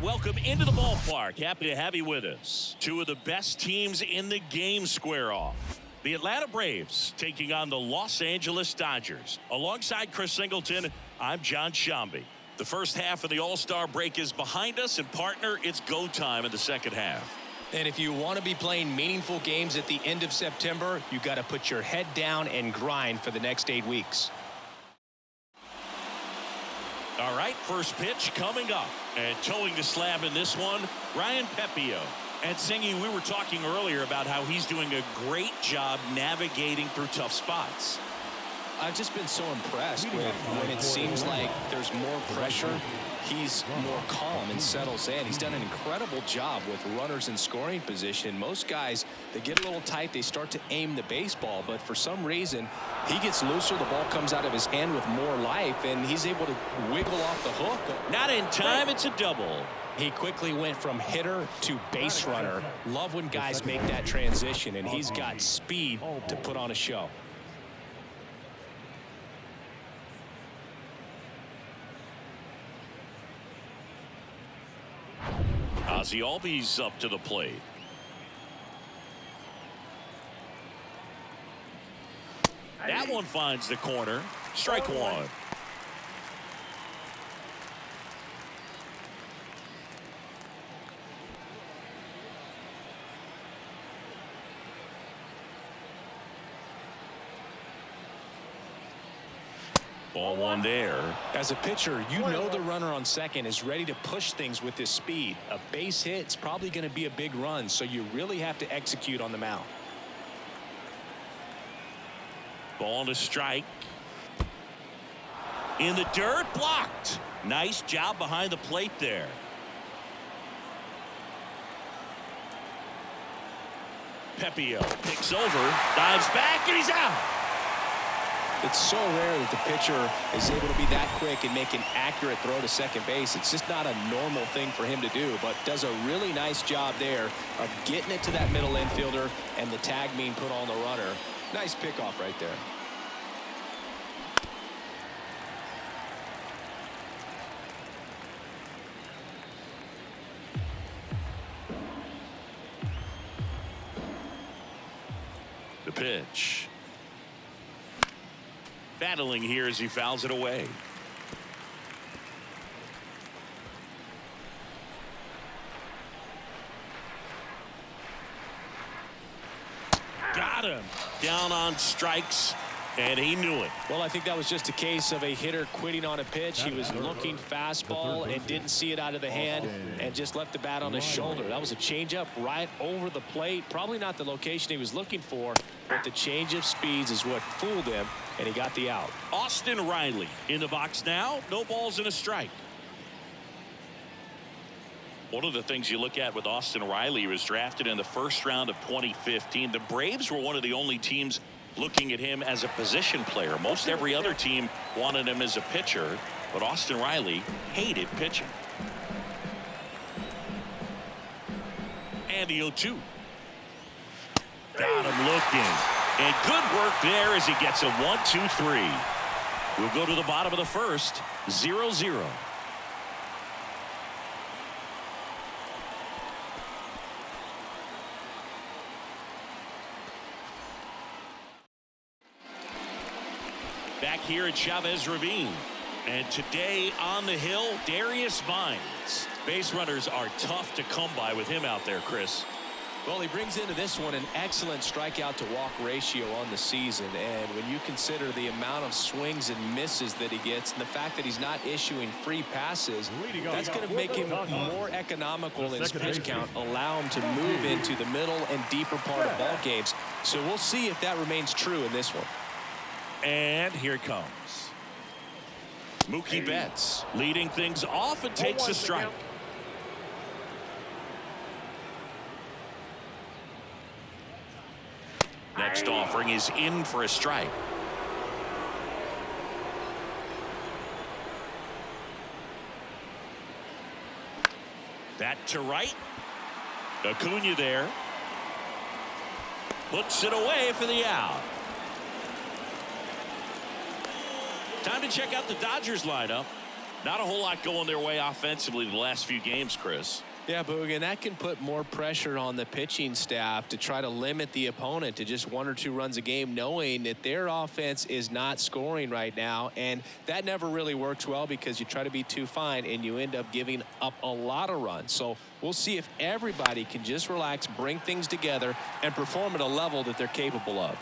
welcome into the ballpark. Happy to have you with us. Two of the best teams in the game square off. The Atlanta Braves taking on the Los Angeles Dodgers. Alongside Chris Singleton, I'm John Shambi. The first half of the All-Star break is behind us, and partner, it's go time in the second half. And if you want to be playing meaningful games at the end of September, you got to put your head down and grind for the next 8 weeks. All right, first pitch coming up. And towing the slab in this one, Ryan Pepiot. And Singy, we were talking earlier about how he's doing a great job navigating through tough spots. I've just been so impressed with when it seems like there's more pressure, he's more calm and settles in. He's done an incredible job with runners in scoring position. Most guys, they get a little tight, they start to aim the baseball, but for some reason, he gets looser, the ball comes out of his hand with more life, and he's able to wiggle off the hook. Not in time, it's a double. He quickly went from hitter to base runner. Love when guys make that transition, and he's got speed to put on a show. Ozzie Albies up to the plate. That one finds the corner. Strike one. Ball one there. As a pitcher, you know the runner on second is ready to push things with his speed. A base hit's probably going to be a big run, so you really have to execute on the mound. Ball to strike. In the dirt, blocked. Nice job behind the plate there. Pepiot picks over, dives back, and he's out. It's so rare that the pitcher is able to be that quick and make an accurate throw to second base. It's just not a normal thing for him to do, but does a really nice job there of getting it to that middle infielder and the tag being put on the runner. Nice pickoff right there. The pitch. Battling here as he fouls it away. Got him. Down on strikes, and he knew it. Well, I think that was just a case of a hitter quitting on a pitch. He was looking fastball and didn't see it out of the hand and just left the bat on his shoulder. That was a changeup right over the plate. Probably not the location he was looking for, but the change of speeds is what fooled him, and he got the out. Austin Riley in the box now. No balls and a strike. One of the things you look at with Austin Riley, he was drafted in the first round of 2015. The Braves were one of the only teams looking at him as a position player. Most every other team wanted him as a pitcher, but Austin Riley hated pitching. And the 0-2. Got him looking. And good work there as he gets a 1-2-3. We'll go to the bottom of the first. 0-0. Back here at Chavez Ravine. And today on the hill, Darius Vines. Base runners are tough to come by with him out there, Chris. Well, he brings into this one an excellent strikeout to walk ratio on the season, and when you consider the amount of swings and misses that he gets and the fact that he's not issuing free passes, that's going to make him more economical in his pitch count, allow him to move into the middle and deeper part of ball games. So we'll see if that remains true in this one. And here it comes. Mookie Betts leading things off and takes a strike. Next offering is in for a strike. That to right. Acuna there. Puts it away for the out. Time to check out the Dodgers lineup. Not a whole lot going their way offensively the last few games, Chris. Yeah, Boog, and that can put more pressure on the pitching staff to try to limit the opponent to just 1 or 2 runs a game, knowing that their offense is not scoring right now. And that never really works well because you try to be too fine and you end up giving up a lot of runs. So we'll see if everybody can just relax, bring things together, and perform at a level that they're capable of.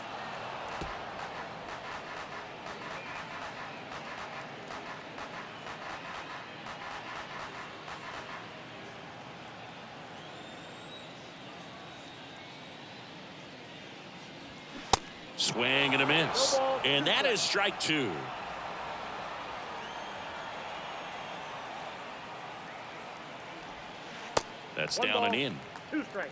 Swing and a miss. And that is strike 2. That's down and in. 2 strikes.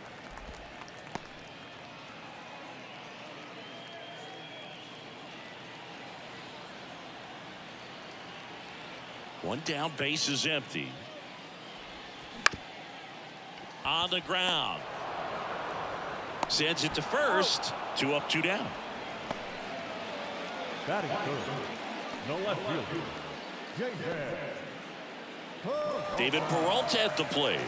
One down, base is empty. On the ground. Sends it to first. 2 up, 2 down. Batting third. No left field. David Peralta at the plate.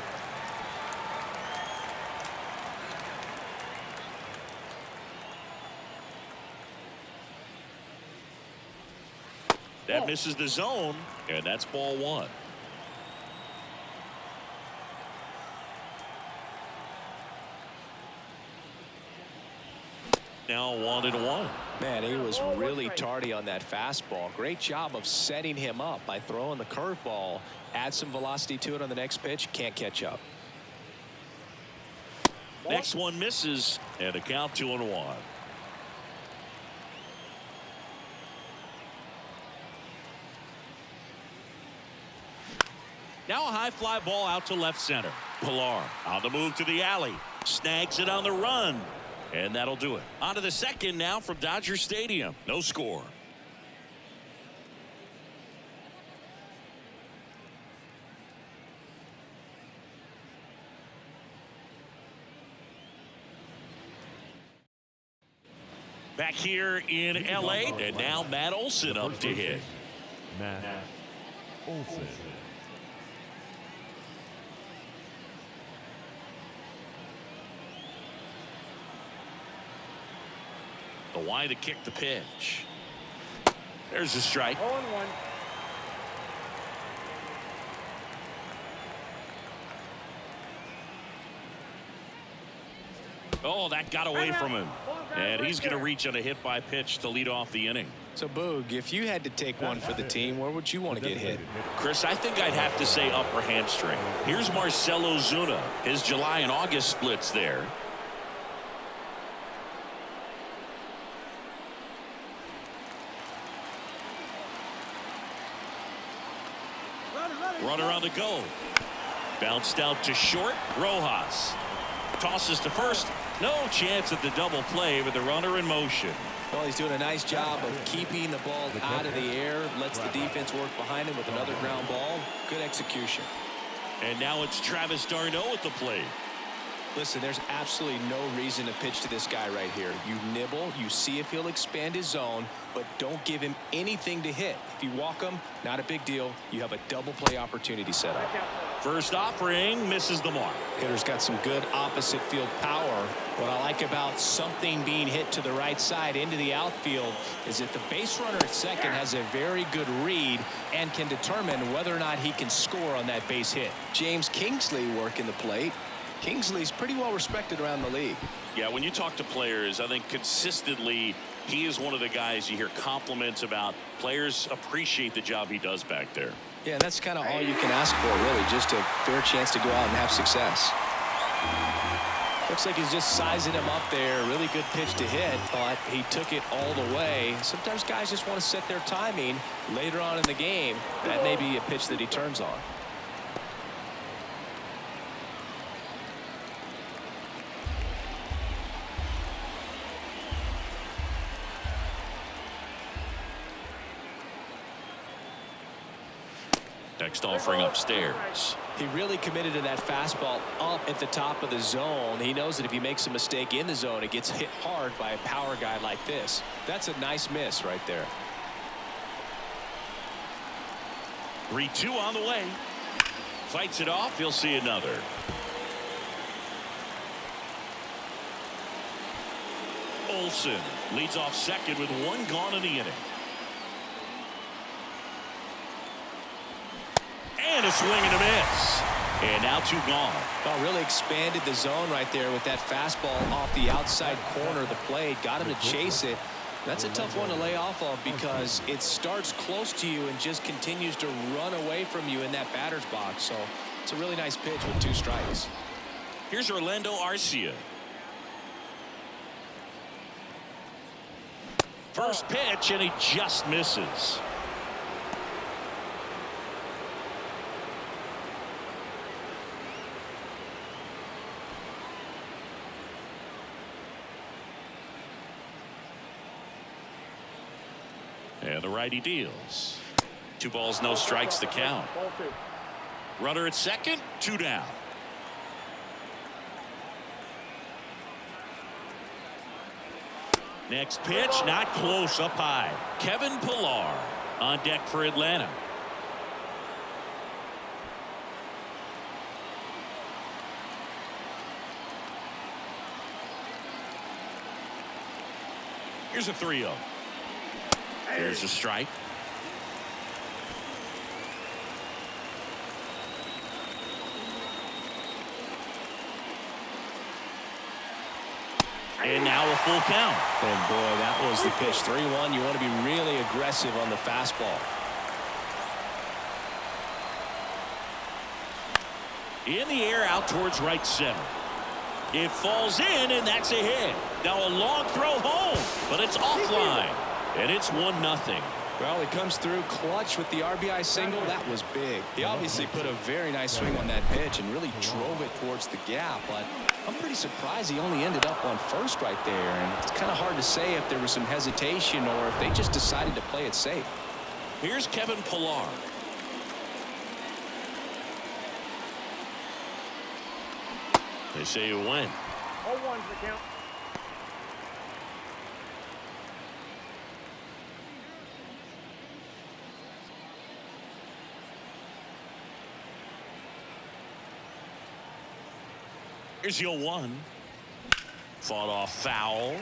That misses the zone, and that's ball 1. Now 1-1. Man, he was really tardy on that fastball. Great job of setting him up by throwing the curveball. Add some velocity to it on the next pitch. Can't catch up. Next one misses, and a count 2-1. Now a high fly ball out to left center. Pilar on the move to the alley. Snags it on the run. And that'll do it. On to the second now from Dodger Stadium. No score. Back here in L.A. And now Matt Olson up to hit. Matt Olson. The wide to kick the pitch. There's a strike. 0-1. Oh, that got away from him. And he's going to reach on a hit by pitch to lead off the inning. So, Boog, if you had to take one for the team, where would you want to get hit? Chris, I think I'd have to say upper hamstring. Here's Marcell Ozuna. His July and August splits there. Runner on the go. Bounced out to short. Rojas tosses to first. No chance at the double play with the runner in motion. Well, he's doing a nice job of keeping the ball out of the air. Lets the defense work behind him with another ground ball. Good execution. And now it's Travis d'Arnaud at the plate. Listen, there's absolutely no reason to pitch to this guy right here. You nibble, you see if he'll expand his zone, but don't give him anything to hit. If you walk him, not a big deal. You have a double play opportunity set up. First offering misses the mark. Hitter's got some good opposite field power. What I like about something being hit to the right side into the outfield is that the base runner at second has a very good read and can determine whether or not he can score on that base hit. James Kingsley working the plate. Kingsley's pretty well respected around the league. Yeah, when you talk to players, I think consistently he is one of the guys you hear compliments about. Players appreciate the job he does back there. Yeah, that's kind of all you can ask for, really, just a fair chance to go out and have success. Looks like he's just sizing him up there. Really good pitch to hit, but he took it all the way. Sometimes guys just want to set their timing later on in the game. That may be a pitch that he turns on. Next offering upstairs. He really committed to that fastball up at the top of the zone. He knows that if he makes a mistake in the zone, it gets hit hard by a power guy like this. That's a nice miss right there. 3-2 on the way. Fights it off. He'll see another. Olsen leads off second with one gone in the inning. And a swing and a miss. And now 2 gone. Oh, really expanded the zone right there with that fastball off the outside corner of the plate. Got him to chase it. That's a tough one to lay off of because it starts close to you and just continues to run away from you in that batter's box. So it's a really nice pitch with 2 strikes. Here's Orlando Arcia. First pitch, and he just misses. And the righty deals. 2 balls, no strikes to count. Runner at second, 2 down. Next pitch, not close, up high. Kevin Pillar on deck for Atlanta. Here's a 3-0. Here's a strike. And now a full count. And boy, that was the pitch. 3-1. You want to be really aggressive on the fastball. In the air out towards right center. It falls in, and that's a hit. Now a long throw home, but it's offline. And it's 1-0. Well, he comes through clutch with the RBI single. That was big. He obviously put a very nice swing on that pitch and really drove it towards the gap. But I'm pretty surprised he only ended up on first right there. And it's kind of hard to say if there was some hesitation or if they just decided to play it safe. Here's Kevin Pillar. They say you win. 0-1's the count. Here's the 0-1. Fought off foul.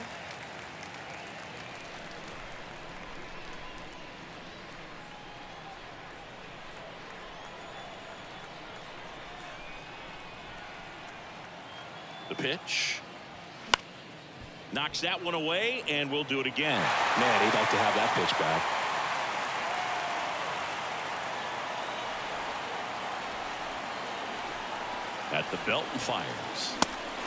The pitch. Knocks that one away, and we'll do it again. Man, he'd like to have that pitch back. At the belt and fires.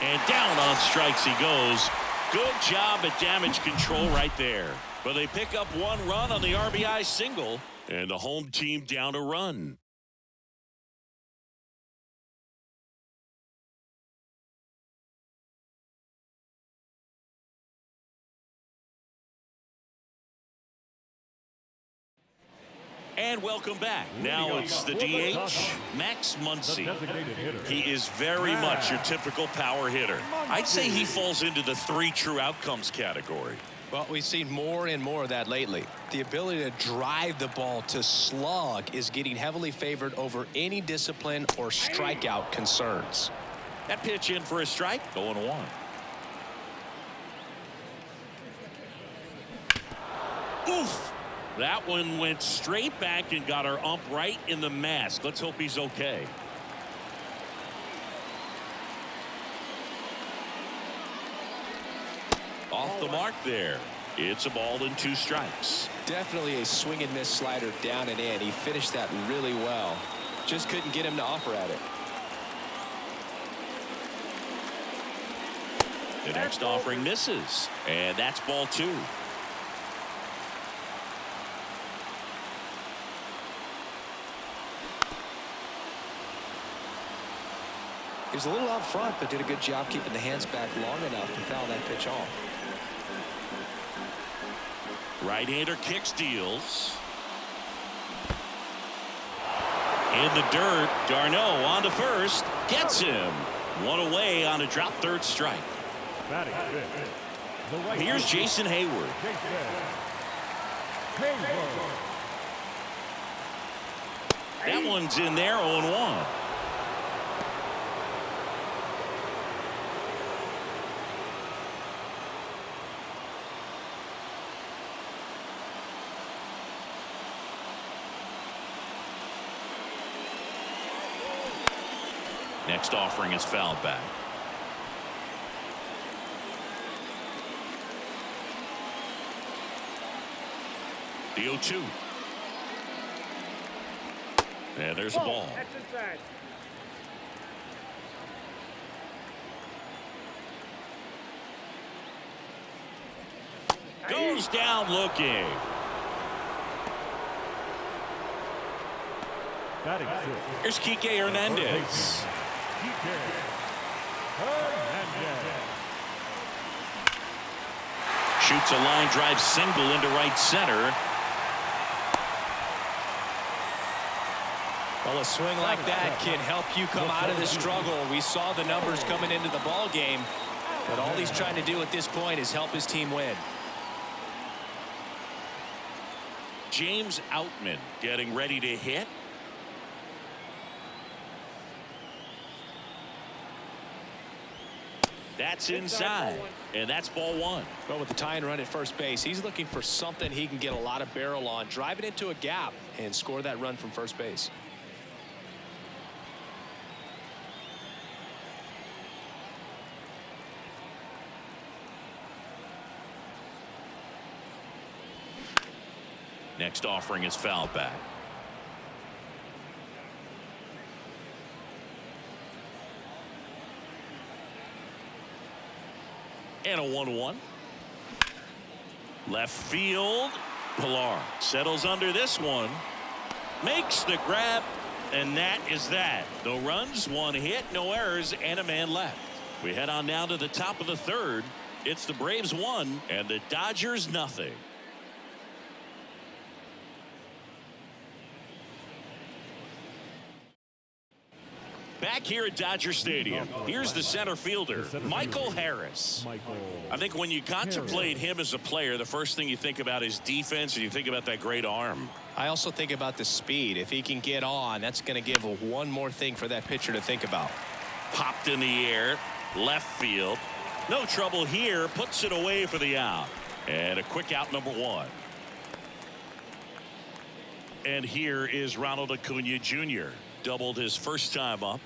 And down on strikes he goes. Good job at damage control right there. But they pick up 1 run on the RBI single, and the home team down a run. And welcome back. Now it's the DH, Max Muncy. He is very much your typical power hitter. I'd say he falls into the 3 true outcomes category. Well, we've seen more and more of that lately. The ability to drive the ball to slug is getting heavily favored over any discipline or strikeout concerns. That pitch in for a strike, 0-1. Oof. That one went straight back and got our ump right in the mask. Let's hope he's okay. Off the mark there. It's a ball and 2 strikes. Definitely a swing and miss slider down and in. He finished that really well. Just couldn't get him to offer at it. The next offering misses. And that's ball 2. He was a little out front, but did a good job keeping the hands back long enough to foul that pitch off. Right-hander kicks, deals. In the dirt, Darno on to first. Gets him. 1 away on a drop, 3rd strike. Here's Jason Hayward. That one's in there, 0-1. Next offering is fouled back. The 0-2. And there's a ball. Goes down looking. Batting six. Here's Kike Hernandez. Kike Hernandez. Shoots a line drive single into right center. Well, a swing like that can help you come out of the struggle. We saw the numbers coming into the ball game, but all he's trying to do at this point is help his team win. James Outman getting ready to hit. That's inside, and that's ball one. Well, with the tie and run at first base, he's looking for something he can get a lot of barrel on, drive it into a gap, and score that run from first base. Next offering is fouled back. And a 1-1. Left field. Pilar settles under this one. Makes the grab. And that is that. No runs, one hit, no errors, and a man left. We head on down to the top of the third. It's the Braves 1 and the Dodgers nothing. Back here at Dodger Stadium, here's the center fielder, Michael Harris. I think when you contemplate him as a player, the first thing you think about is defense, and you think about that great arm. I also think about the speed. If he can get on, that's going to give one more thing for that pitcher to think about. Popped in the air, left field. No trouble here, puts it away for the out. And a quick out, number one. And here is Ronald Acuna Jr. Doubled his first time up.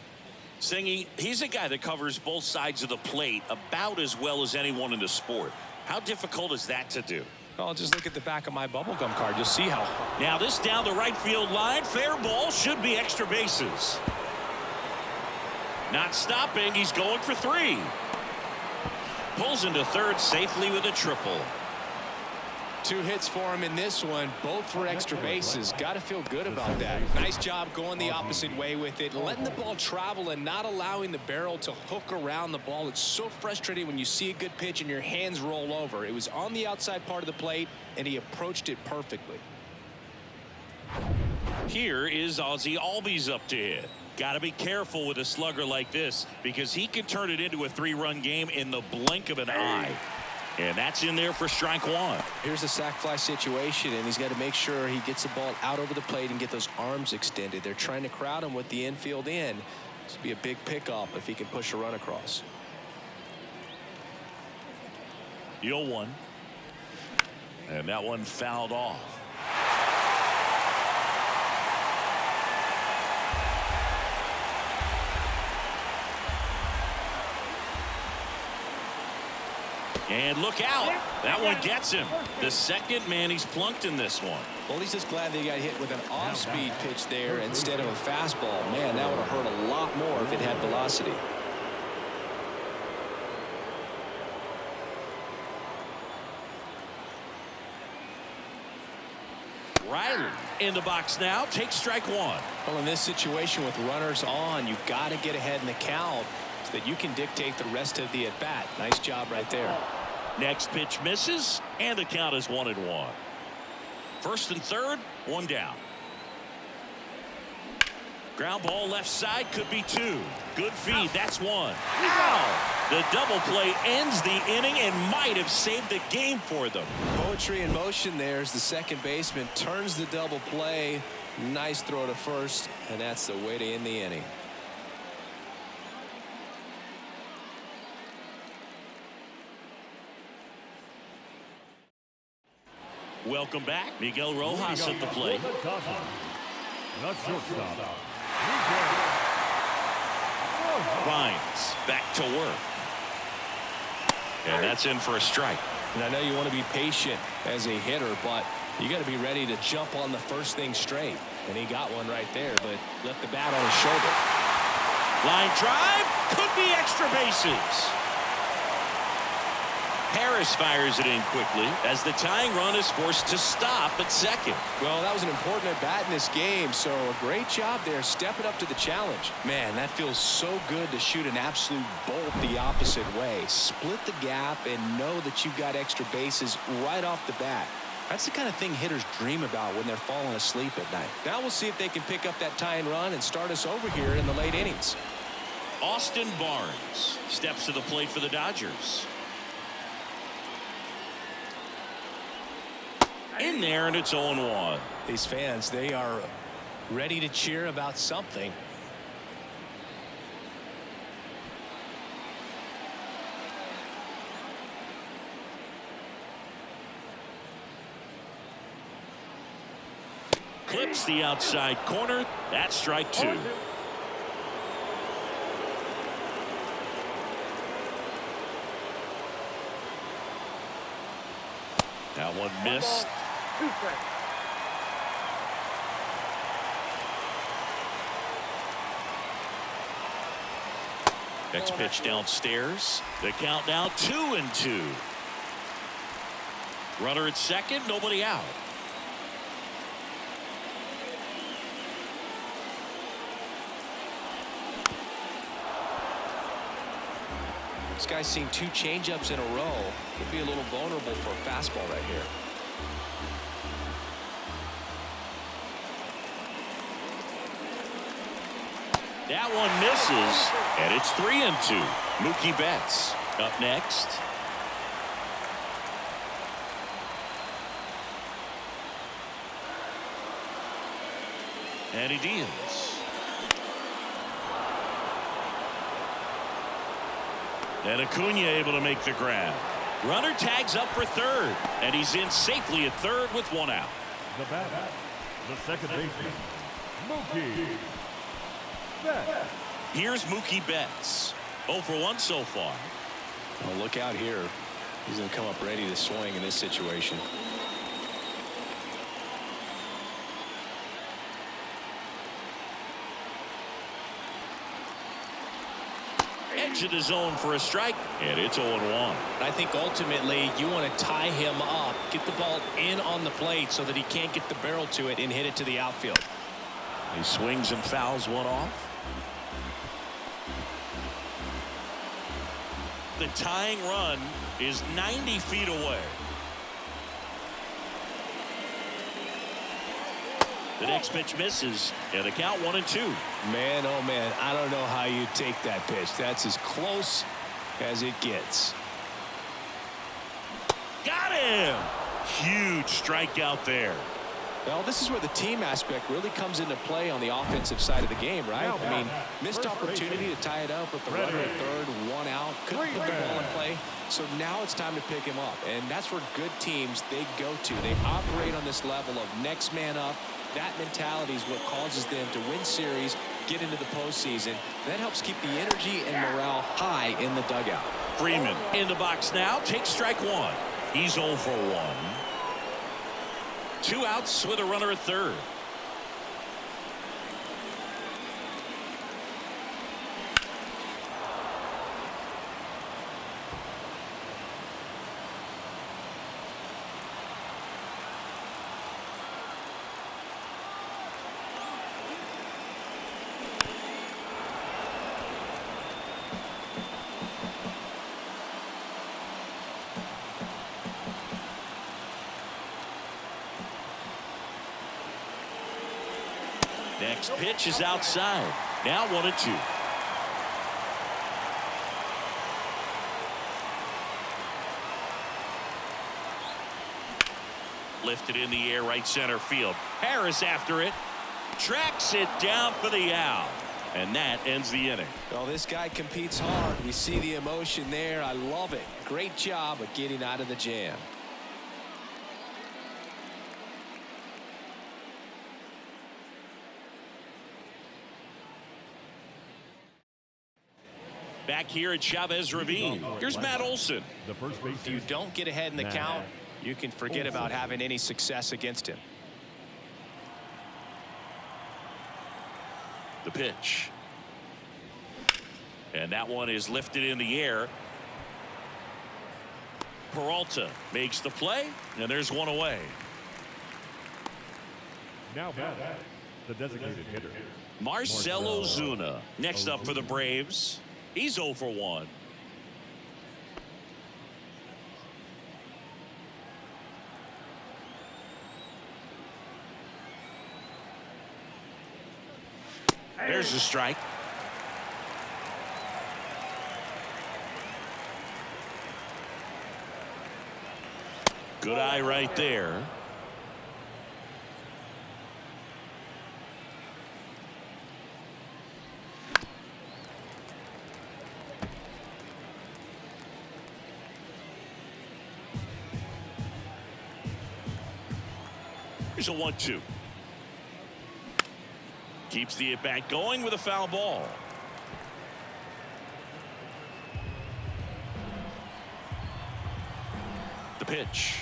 Saying he's a guy that covers both sides of the plate about as well as anyone in the sport. How difficult is that to do? Well, just look at the back of my bubblegum card. You'll see how. Now this down the right field line. Fair ball, should be extra bases. Not stopping. He's going for three. Pulls into third safely with a triple. 2 hits for him in this one, both for extra bases. Got to feel good about that. Nice job going the opposite way with it, letting the ball travel and not allowing the barrel to hook around the ball. It's so frustrating when you see a good pitch and your hands roll over. It was on the outside part of the plate, and he approached it perfectly. Here is Ozzie Albies up to hit. Got to be careful with a slugger like this because he can turn it into a 3-run game in the blink of an eye. And that's in there for strike one. Here's a sac fly situation, and he's got to make sure he gets the ball out over the plate and get those arms extended. They're trying to crowd him with the infield in. This would be a big pickup if he can push a run across. 0-1. And that one fouled off. And look out. That one gets him. The second man he's plunked in this one. Well, he's just glad that he got hit with an off-speed pitch there instead of a fastball. Man, that would have hurt a lot more if it had velocity. Riley in the box now. Takes strike one. Well, in this situation with runners on, you've got to get ahead in the count so that you can dictate the rest of the at-bat. Nice job right there. Next pitch misses, and the count is 1-1. First and third, one down. Ground ball left side, could be two. Good feed, that's one. Ow! The double play ends the inning and might have saved the game for them. Poetry in motion there as the second baseman turns the double play. Nice throw to first, and that's the way to end the inning. Welcome back. Miguel Rojas at the plate. The shortstop. Vines back to work. And that's in for a strike. And I know you want to be patient as a hitter, but you got to be ready to jump on the first thing straight. And he got one right there, but left the bat on his shoulder. Line drive. Could be extra bases. Harris fires it in quickly as the tying run is forced to stop at second. Well, that was an important at-bat in this game, so a great job there stepping up to the challenge. Man, that feels so good to shoot an absolute bolt the opposite way. Split the gap and know that you've got extra bases right off the bat. That's the kind of thing hitters dream about when they're falling asleep at night. Now we'll see if they can pick up that tying run and start us over here in the late innings. Austin Barnes steps to the plate for the Dodgers. In there, and it's 0-1. These fans, they are ready to cheer about something. Clips the outside corner. That's strike two. That one missed. Next pitch downstairs. The count now 2-2. Runner at second, nobody out. This guy's seen two changeups in a row. Could be a little vulnerable for a fastball right here. That one misses, and it's 3-2. Mookie Betts up next. And he deals. And Acuna able to make the grab. Runner tags up for third, and he's in safely at third with one out. The batter, the second baseman, Mookie Betts. Here's Mookie Betts. 0 for 1 so far. Well, look out here. He's going to come up ready to swing in this situation. Edge of the zone for a strike, and it's 0-1. I think ultimately you want to tie him up, get the ball in on the plate so that he can't get the barrel to it and hit it to the outfield. He swings and fouls one off. The tying run is 90 feet away. The next pitch misses, and the count 1-2. Man, oh man, I don't know how you take that pitch. That's as close as it gets. Got him! Huge strikeout there. Well, this is where the team aspect really comes into play on the offensive side of the game, right? I mean, missed opportunity to tie it up with the runner at third, one out, couldn't put the ball in play. So now it's time to pick him up, and that's where good teams, they go to. They operate on this level of next man up. That mentality is what causes them to win series, get into the postseason. That helps keep the energy and morale high in the dugout. Freeman in the box now, takes strike one. He's 0 for 1. 2 outs with a runner at third. Next pitch is outside. Now 1-2. Lifted in the air, right center field. Harris after it. Tracks it down for the out. And that ends the inning. Well, this guy competes hard. We see the emotion there. I love it. Great job of getting out of the jam. Back here at Chavez Ravine, here's Matt Olson. The first base. If you don't get ahead in the count, you can forget about having any success against him. The pitch. And that one is lifted in the air. Peralta makes the play, and there's one away. Now batting, the designated hitter. Marcell Ozuna next up for the Braves. He's 0 for 1. There's the strike. Good eye right there. Here's a 1-2. Keeps the at-bat going with a foul ball. The pitch.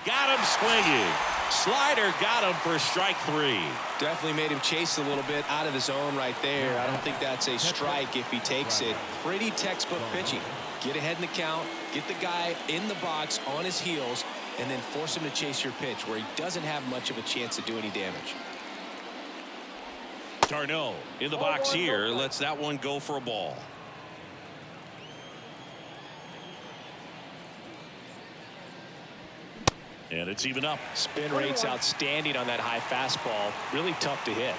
Got him swinging. Slider got him for strike 3. Definitely made him chase a little bit out of his zone right there. I don't think that's a strike if he takes it. Pretty textbook pitching. Get ahead in the count, get the guy in the box on his heels, and then force him to chase your pitch where he doesn't have much of a chance to do any damage. Tarno in the box here lets that one go for a ball. And it's even up. Spin rate's outstanding on that high fastball. Really tough to hit.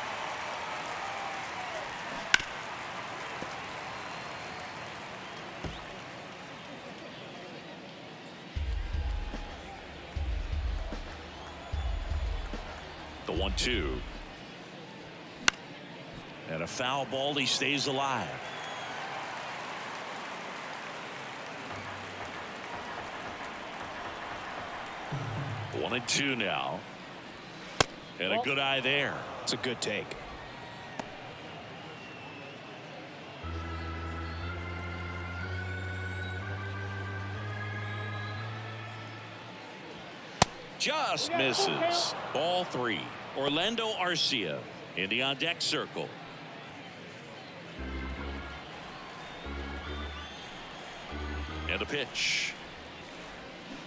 The 1-2. And a foul ball. He stays alive. One and two now. And a good eye there. It's a good take. Just misses. Ball 3. Orlando Arcia in the on-deck circle. And the pitch.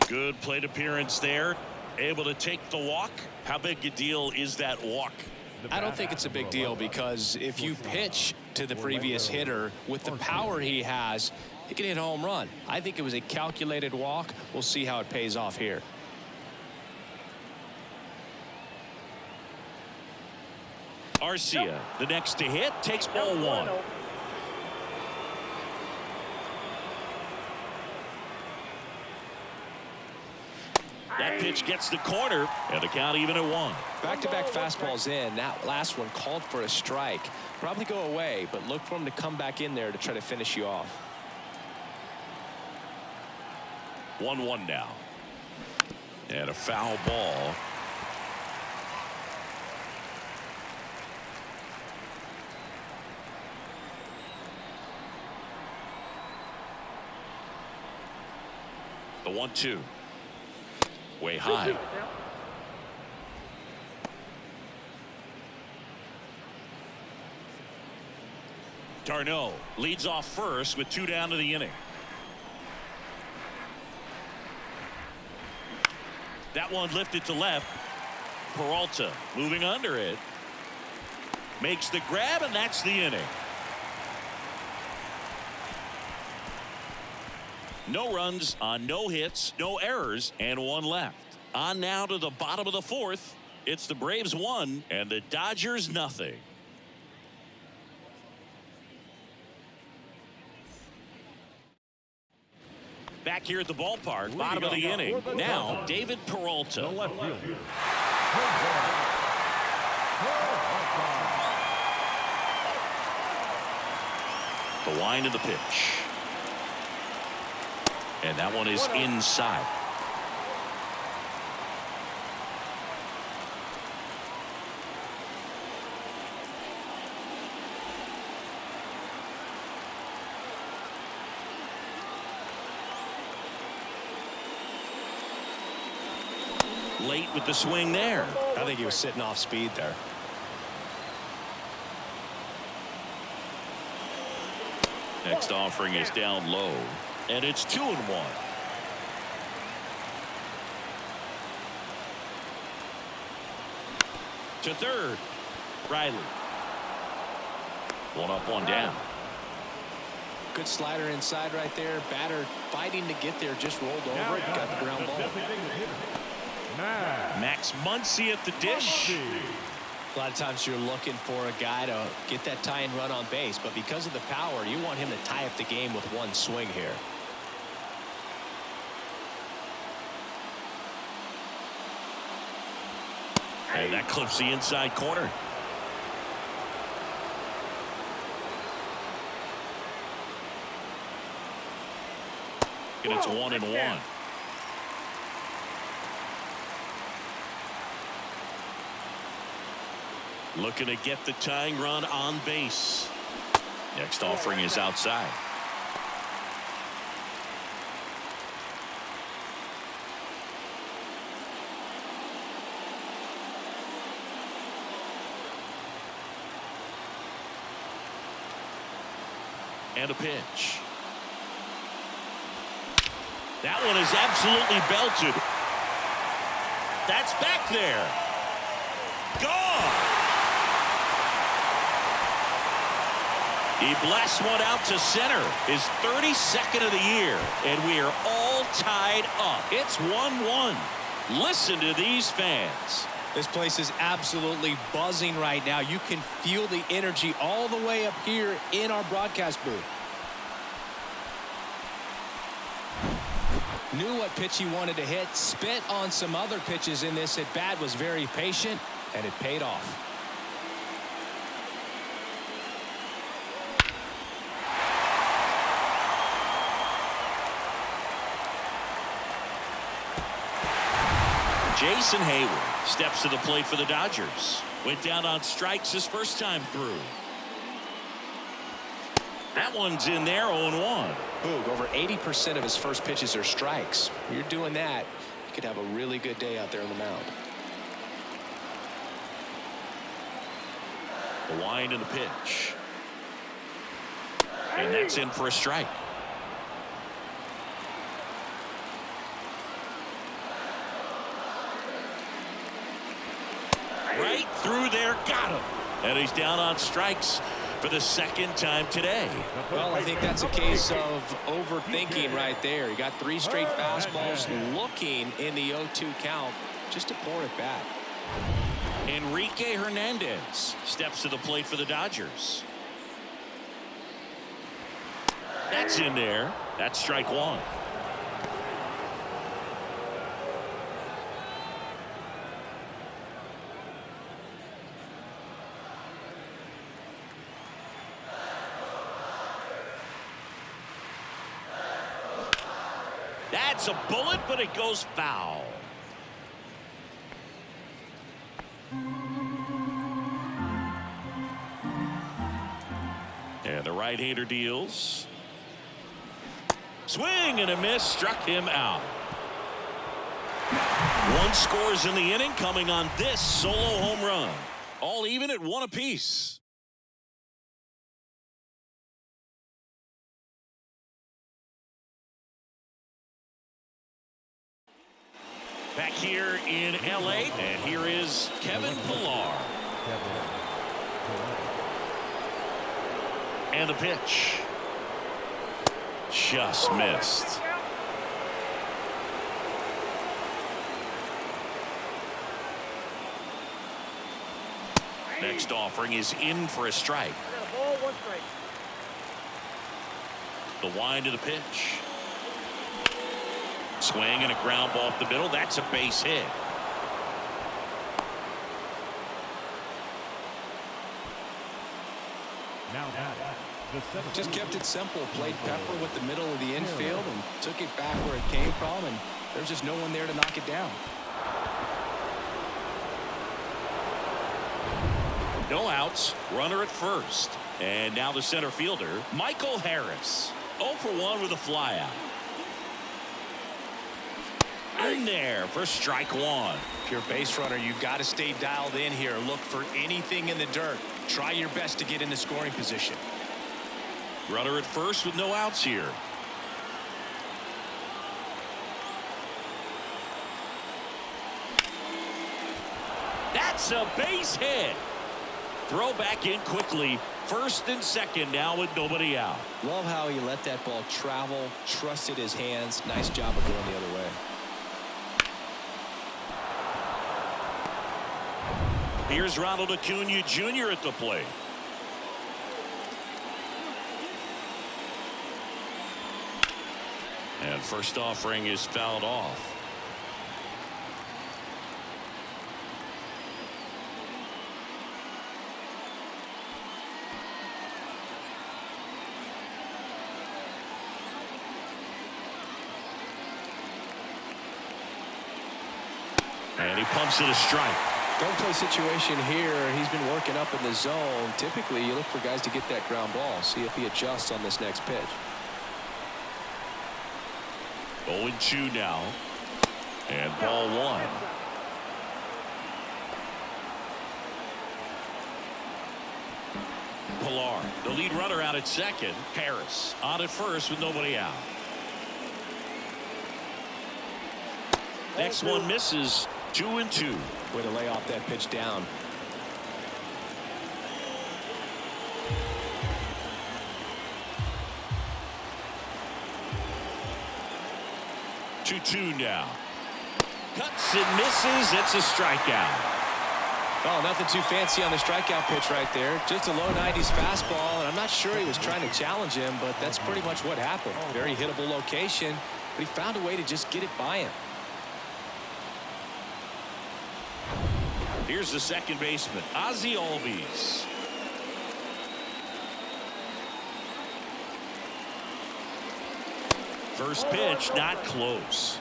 Good plate appearance there. Able to take the walk. How big a deal is that walk? I don't think it's a big deal because if you pitch to the previous hitter with the power he has, he can hit a home run. I think it was a calculated walk. We'll see how it pays off here. Arcia, the next to hit, takes ball 1. That pitch gets the corner, and the count even at 1. Back-to-back fastballs in. That last one called for a strike. Probably go away, but look for him to come back in there to try to finish you off. 1-1 now. And a foul ball. The 1-2. Way high. Tarno leads off first with 2 down to the inning. That one lifted to left. Peralta moving under it. Makes the grab, and that's the inning. No runs on no hits, no errors, and 1 left. On now to the bottom of the 4th. It's the Braves 1 and the Dodgers nothing. Back here at the ballpark, bottom of the inning. Now, David Peralta. The left fielder. wind of the pitch. And that one is inside. Late with the swing there. I think he was sitting off speed there. Next offering is down low, and it's 2-1. To third, Riley. One up, one down. Good slider inside right there. Batter fighting to get there, just rolled over it, got the ground ball. Max Muncy at the dish. A lot of times you're looking for a guy to get that tying run on base, but because of the power, you want him to tie up the game with one swing here. And that clips the inside corner. And it's 1-1. Looking to get the tying run on base. Next offering is outside. And a pitch. That one is absolutely belted. That's back there. Gone. He blasts one out to center. His 32nd of the year. And we are all tied up. It's 1-1. Listen to these fans. This place is absolutely buzzing right now. You can feel the energy all the way up here in our broadcast booth. Knew what pitch he wanted to hit, spit on some other pitches in this at bat, was very patient, and it paid off. Jason Heyward steps to the plate for the Dodgers. Went down on strikes his first time through. That one's in there, 0-1. Boog, over 80% of his first pitches are strikes. When you're doing that, you could have a really good day out there on the mound. The wind and the pitch. And that's in for a strike. Right through there, got him. And he's down on strikes for the second time today. Well, I think that's a case of overthinking right there. He got 3 straight fastballs looking in the 0-2 count just to pour it back. Enrique Hernandez steps to the plate for the Dodgers. That's in there. That's strike one. That's a bullet, but it goes foul. And the right-hander deals. Swing and a miss, struck him out. 1 scores in the inning, coming on this solo home run. All even at 1 apiece. Back here in LA, and here is Kevin Pillar. And the pitch. Just missed. Next offering is in for a strike. The wind of the pitch. Swing and a ground ball up the middle. That's a base hit. Now Just kept it simple. Played pepper with the middle of the infield and took it back where it came from, and there's just no one there to knock it down. No outs, runner at first. And now the center fielder, Michael Harris. 0 for 1 with a flyout. In there for strike one. If you're a base runner, you've got to stay dialed in here. Look for anything in the dirt. Try your best to get in the scoring position. Runner at first with no outs here. That's a base hit. Throw back in quickly. First and second now with nobody out. Love how he let that ball travel, trusted his hands. Nice job of going the other way. Here's Ronald Acuna Jr. at the plate. And first offering is fouled off. And he pumps it a strike. Don't play situation here. He's been working up in the zone. Typically, you look for guys to get that ground ball. See if he adjusts on this next pitch. 0-2 now. And ball one. Pilar, the lead runner out at second. Harris on at first with nobody out. Next one misses. 2-2. Way to lay off that pitch down. Two now. Cuts and misses. It's a strikeout. Oh, nothing too fancy on the strikeout pitch right there. Just a low 90s fastball, and I'm not sure he was trying to challenge him, but that's pretty much what happened. Very hittable location, but he found a way to just get it by him. Here's the second baseman, Ozzie Albies. First pitch, not close.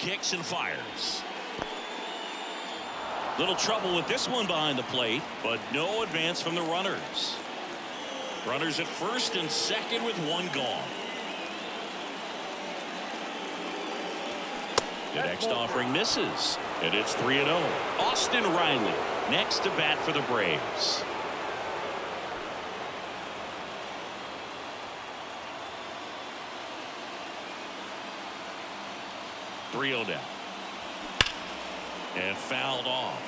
Kicks and fires. Little trouble with this one behind the plate, but no advance from the runners. Runners at first and second with one gone. The next offering misses, and it's 3-0. Austin Riley next to bat for the Braves. Now. And fouled off.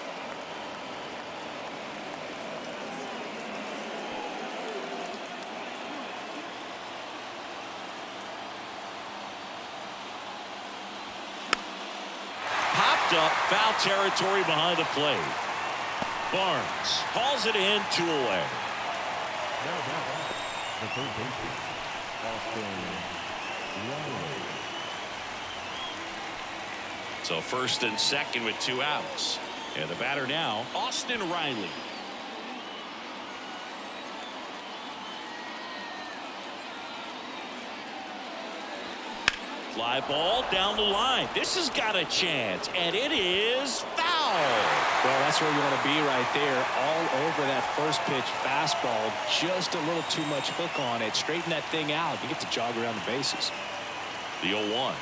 Popped up, foul territory behind the plate. Barnes hauls it in, 2 away. The third baseman, Austin Riley. So first and second with 2 outs. And the batter now, Austin Riley. Fly ball down the line. This has got a chance, and it is foul. Well, that's where you want to be right there. All over that first pitch fastball. Just a little too much hook on it. Straighten that thing out. You get to jog around the bases. The 0-1.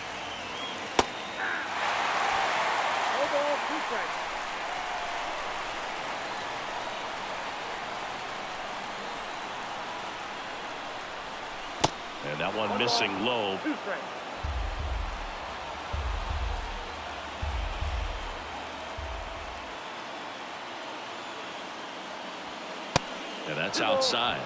And that one missing low. And that's outside.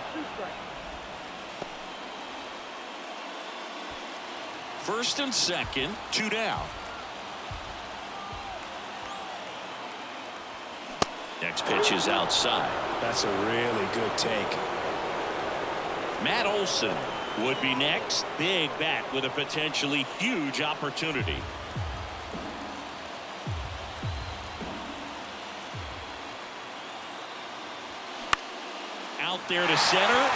First and second, 2 down. Next pitch is outside. That's a really good take. Matt Olson would be next. Big bat with a potentially huge opportunity. Out there to center.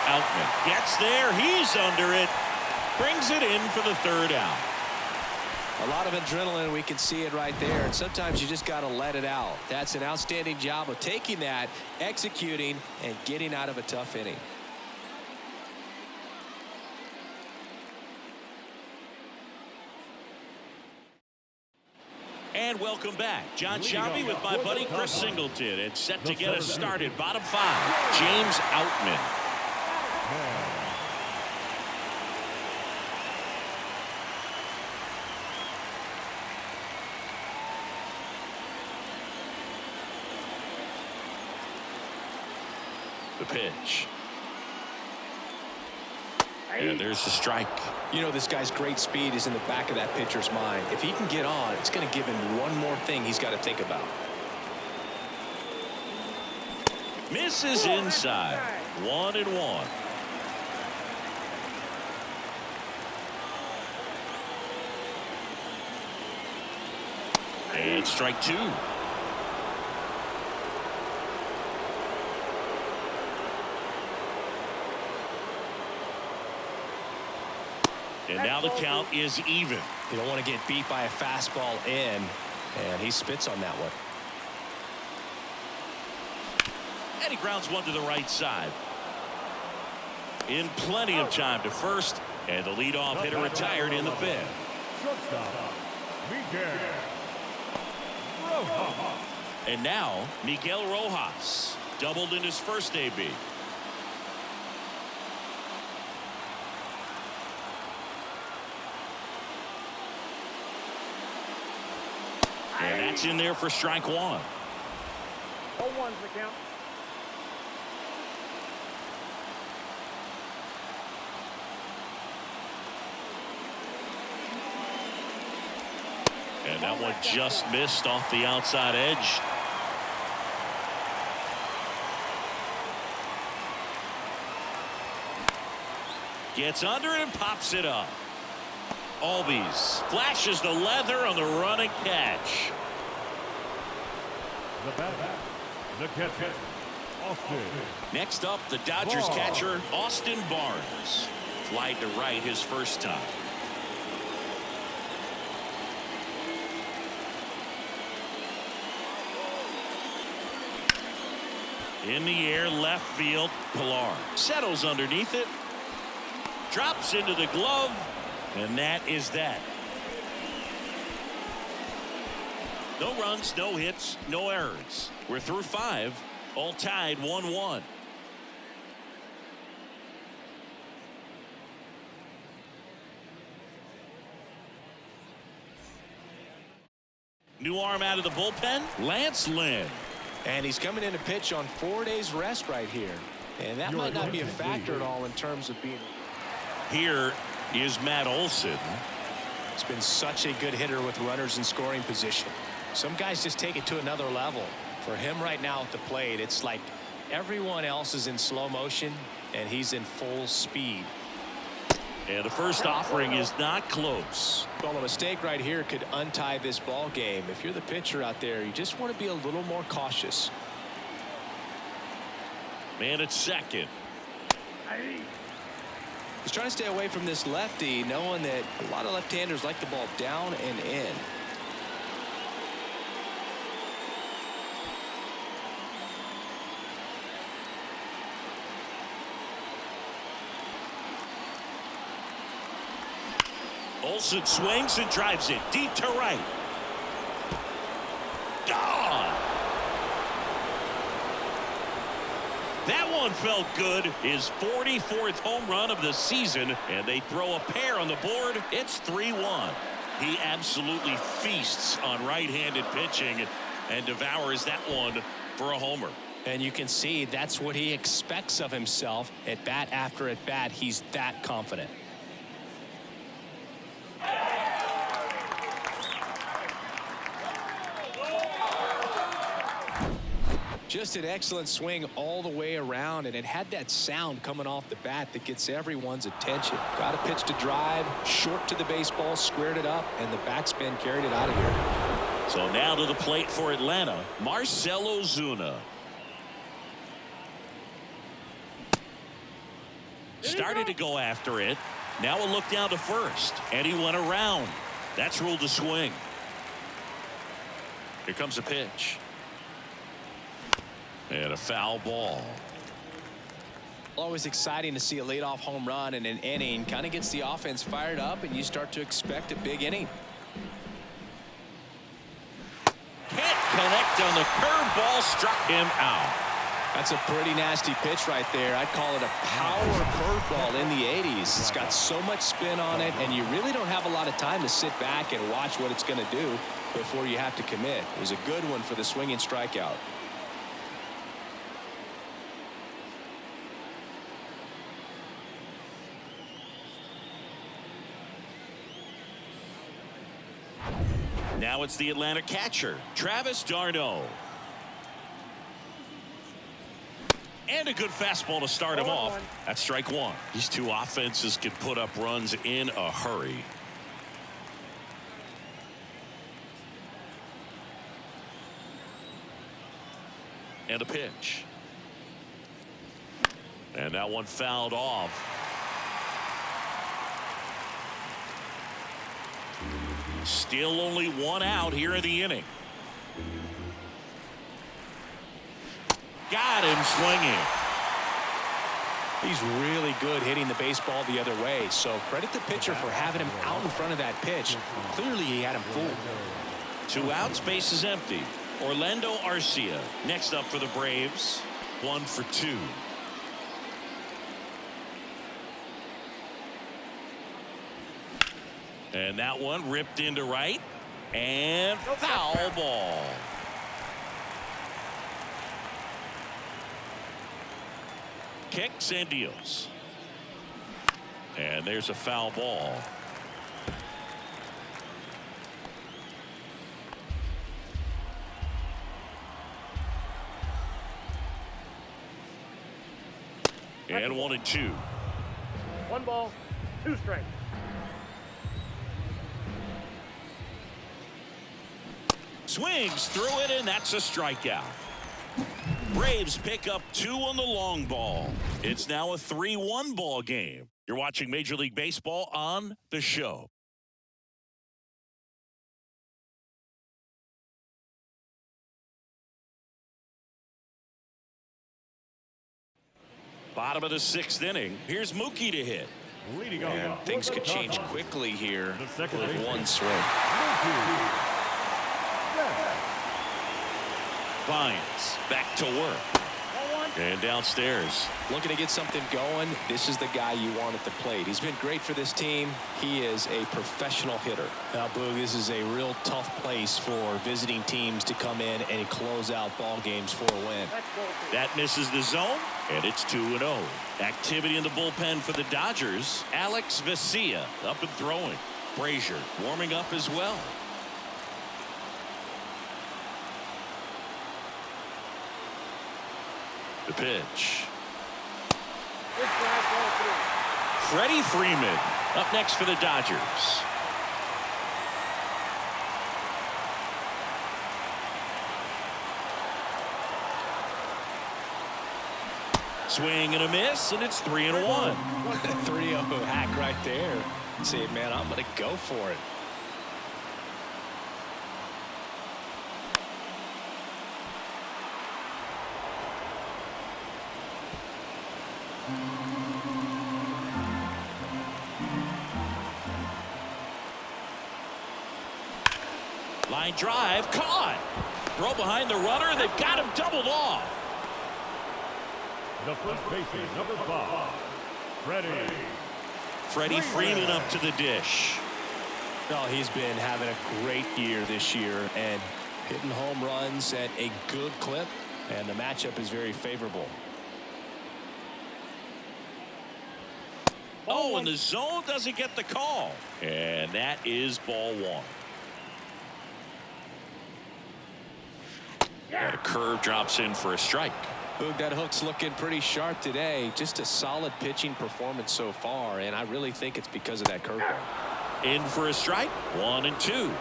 Outman gets there. He's under it. Brings it in for the third out. A lot of adrenaline. We can see it right there. And sometimes you just got to let it out. That's an outstanding job of taking that, executing, and getting out of a tough inning. And welcome back. John Sharpie with my buddy Chris Singleton. And set to get us started. Bottom five, James Outman. The pitch. And there's the strike. You know, this guy's great speed is in the back of that pitcher's mind. If he can get on, it's going to give him one more thing he's got to think about. Misses inside. 1-1. And strike two. And now the count is even. You don't want to get beat by a fastball in, and he spits on that one. And he grounds one to the right side. In plenty of time to first, and the leadoff hitter retired in the fifth. And now Miguel Rojas doubled in his first AB. And that's in there for strike one. 0-1's the count. And that one just missed off the outside edge. Gets under it and pops it up. Albies flashes the leather on the running catch. The batter, the catcher, Austin. Next up, the Dodgers catcher, Austin Barnes. Flied to right his first time. In the air, left field, Pilar settles underneath it. Drops into the glove. And that is that. No runs, no hits, no errors. We're through five, all tied 1-1. New arm out of the bullpen, Lance Lynn. And he's coming in to pitch on 4 days rest right here. And that might not be a factor at all in terms of being. Here is Matt Olson. He's been such a good hitter with runners in scoring position. Some guys just take it to another level. For him right now at the plate, it's like everyone else is in slow motion and he's in full speed. And the first offering is not close. Well, a mistake right here could untie this ball game. If you're the pitcher out there, you just want to be a little more cautious. Man at second. He's trying to stay away from this lefty, knowing that a lot of left-handers like the ball down and in. Olson swings and drives it deep to right. Gone. That one felt good. His 44th home run of the season, and they throw a pair on the board. It's 3-1. He absolutely feasts on right-handed pitching and devours that one for a homer. And you can see that's what he expects of himself at bat after at bat. He's that confident. Just an excellent swing all the way around, and it had that sound coming off the bat that gets everyone's attention. Got a pitch to drive, short to the baseball, squared it up, and the backspin carried it out of here. So now to the plate for Atlanta, Marcell Ozuna. Started to go after it. Now a look down to first, and he went around. That's ruled a swing. Here comes a pitch. And a foul ball. Always exciting to see a leadoff home run in an inning. Kind of gets the offense fired up, and you start to expect a big inning. Can't connect on the curveball, struck him out. That's a pretty nasty pitch right there. I'd call it a power curveball in the 80s. It's got so much spin on it, and you really don't have a lot of time to sit back and watch what it's going to do before you have to commit. It was a good one for the swinging strikeout. Now it's the Atlanta catcher, Travis d'Arnaud. And a good fastball to start him off. That's strike one. These two offenses can put up runs in a hurry. And a pitch. And that one fouled off. Still only one out here in the inning. Got him swinging. He's really good hitting the baseball the other way, so credit the pitcher for having him out in front of that pitch. Clearly he had him fooled. 2 outs, base is empty. Orlando Arcia next up for the Braves. 1 for 2. And that one ripped into right. And foul ball. Kicks and deals. And there's a foul ball. And 1-2. 1 ball, 2 strikes. Swings through it, and that's a strikeout. Braves pick up 2 on the long ball. It's now a 3-1 ball game. You're watching Major League Baseball on The Show. Bottom of the 6th inning. Here's Mookie to hit. Leading And off. things could change quickly here with one swing. Vines back to work. And downstairs. Looking to get something going. This is the guy you want at the plate. He's been great for this team. He is a professional hitter. Now, Boog, this is a real tough place for visiting teams to come in and close out ball games for a win. That misses the zone, and it's 2-0. Activity in the bullpen for the Dodgers. Alex Vesia up and throwing. Brazier warming up as well. The pitch. Freddie Freeman up next for the Dodgers. Swing and a miss, and it's 3-1. 3-0 hack right there. Say, man, I'm going to go for it. Line drive, caught. Throw behind the runner, and they've got him doubled off. The first baseman, number 5, Freddie Freeman up to the dish. Well, he's been having a great year this year and hitting home runs at a good clip, and the matchup is very favorable. Oh, and the zone doesn't get the call. And that is ball 1. And a curve drops in for a strike. Boog, that hook's looking pretty sharp today. Just a solid pitching performance so far, and I really think it's because of that curveball. In for a strike, 1-2.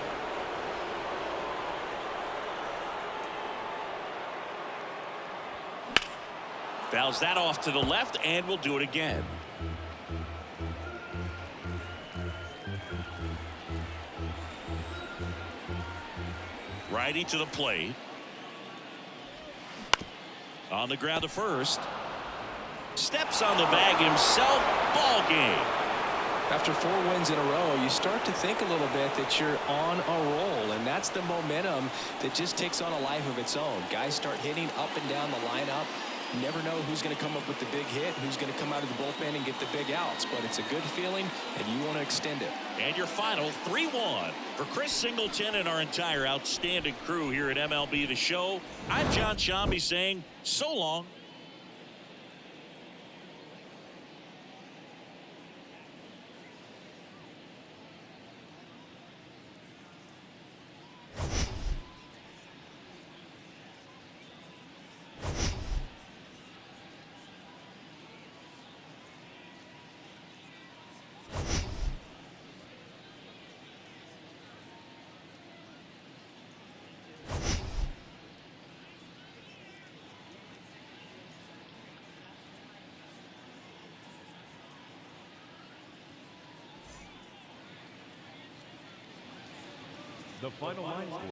Fouls that off to the left, and we'll do it again. Righty to the plate. On the ground to first. Steps on the bag himself. Ball game. After 4 wins in a row, you start to think a little bit that you're on a roll, and that's the momentum that just takes on a life of its own. Guys start hitting up and down the lineup. You never know who's going to come up with the big hit, who's going to come out of the bullpen and get the big outs, but it's a good feeling, and you want to extend it. And your final 3-1 for Chris Singleton and our entire outstanding crew here at MLB The Show. I'm John Shambi saying so long. The final line score.